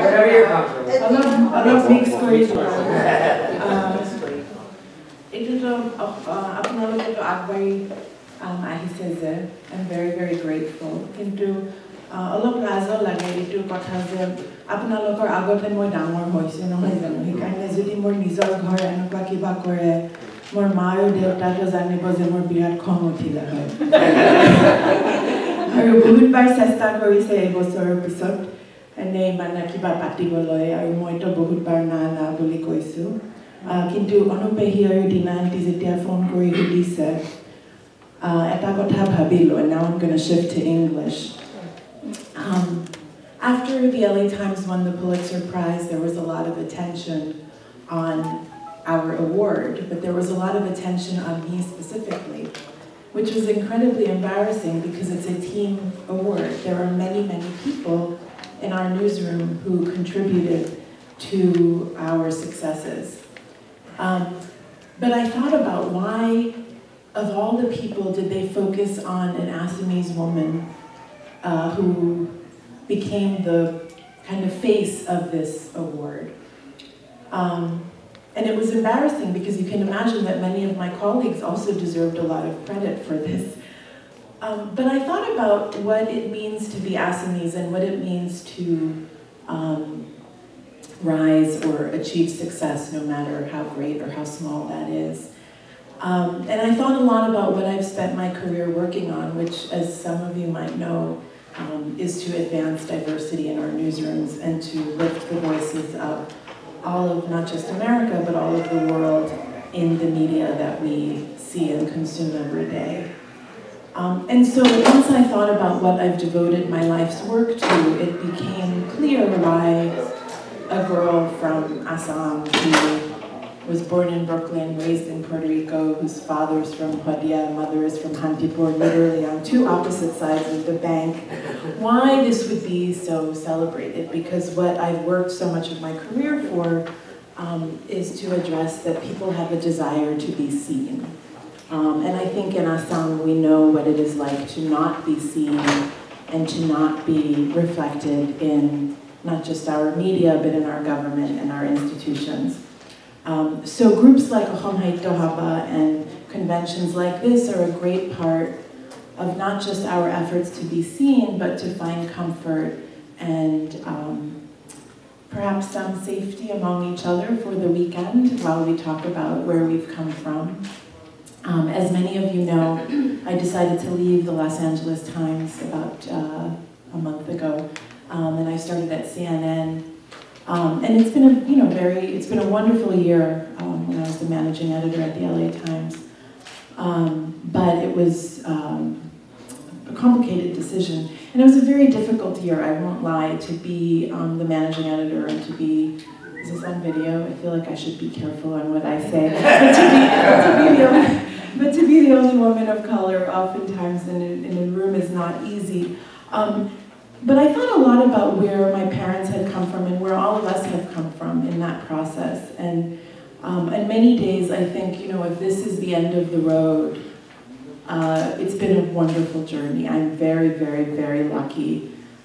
Whatever you're comfortable. অলপ mix কৰি এইটোতো আপোনালোকেতো আগবাঢ়ি আহিছে যে I'm very, very grateful. কিন্তু অলপ লাজও লাগে এইটো কথা যে আপোনালোকৰ আগতে মই ডাঙৰ হৈছো নহয় জানো সেইকাৰণে যদি মোৰ নিজৰ ঘৰ এনেকুৱা কিবা কৰে মোৰ মা আৰু দেউতাটো জানিব যে মোৰ বিৰাট খং উঠিলে হয় আৰু বহুতবাৰ চেষ্টা কৰিছে এই বছৰৰ পিছত এনে মানে কিবা পাতিবলৈ আৰু মইতো বহুতবাৰ না না বুলি কৈছো কিন্তু অনুপেহী আৰু দিনা আন্টি যেতিয়া ফোন কৰি সুধিছে এটা কথা ভাবিলো and now I'm going to shift to English. After the LA Times won the Pulitzer Prize, there was a lot of attention on our award, but there was a lot of attention on me specifically, which was incredibly embarrassing because it's a team award. There are many, many people in our newsroom who contributed to our successes. But I thought about why, of all the people, did they focus on an Assamese woman who became the kind of face of this award. And it was embarrassing because you can imagine that many of my colleagues also deserved a lot of credit for this. But I thought about what it means to be Assamese and what it means to rise or achieve success no matter how great or how small that is. And I thought a lot about what I've spent my career working on, which, as some of you might know, is to advance diversity in our newsrooms and to lift the voices of all of not just America, but all of the world in the media that we see and consume every day. And so once I thought about what I've devoted my life's work to, it became clear why a girl from Assam who was born in Brooklyn, raised in Puerto Rico, whose father is from Hadia, mother is from Hantipur, literally on two opposite sides of the bank, why this would be so celebrated. Because what I've worked so much of my career for is to address that people have a desire to be seen. And I think in Assam we know what it is like to not be seen and to not be reflected in not just our media, but in our government and our institutions. So groups like Asom Sahitya Sabha and conventions like this are a great part of not just our efforts to be seen, but to find comfort and perhaps some safety among each other for the weekend while we talk about where we've come from. As many of you know, I decided to leave the Los Angeles Times about a month ago, and I started at CNN. And it's been it's been a wonderful year when I was the managing editor at the LA Times. But it was a complicated decision. And it was a very difficult year, I won't lie, to be the managing editor and to be, is this on video? I feel like I should be careful on what I say. But to be the only woman of color oftentimes in a room is not easy. But I thought a lot about where my parents had come from and where all of us have come from in that process. And many days I think, if this is the end of the road, it's been a wonderful journey. I'm very, very, very lucky.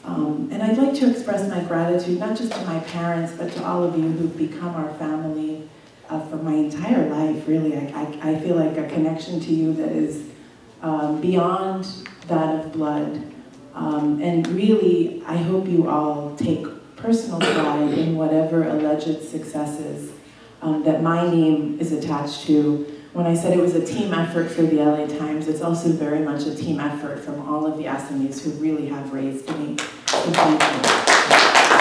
And I'd like to express my gratitude, not just to my parents, but to all of you who've become our family for my entire life, really. I feel like a connection to you that is beyond that of blood. And really, I hope you all take personal pride in whatever alleged successes that my name is attached to. When I said it was a team effort for the LA Times, it's also very much a team effort from all of the Assamese who really have raised me. So thank you.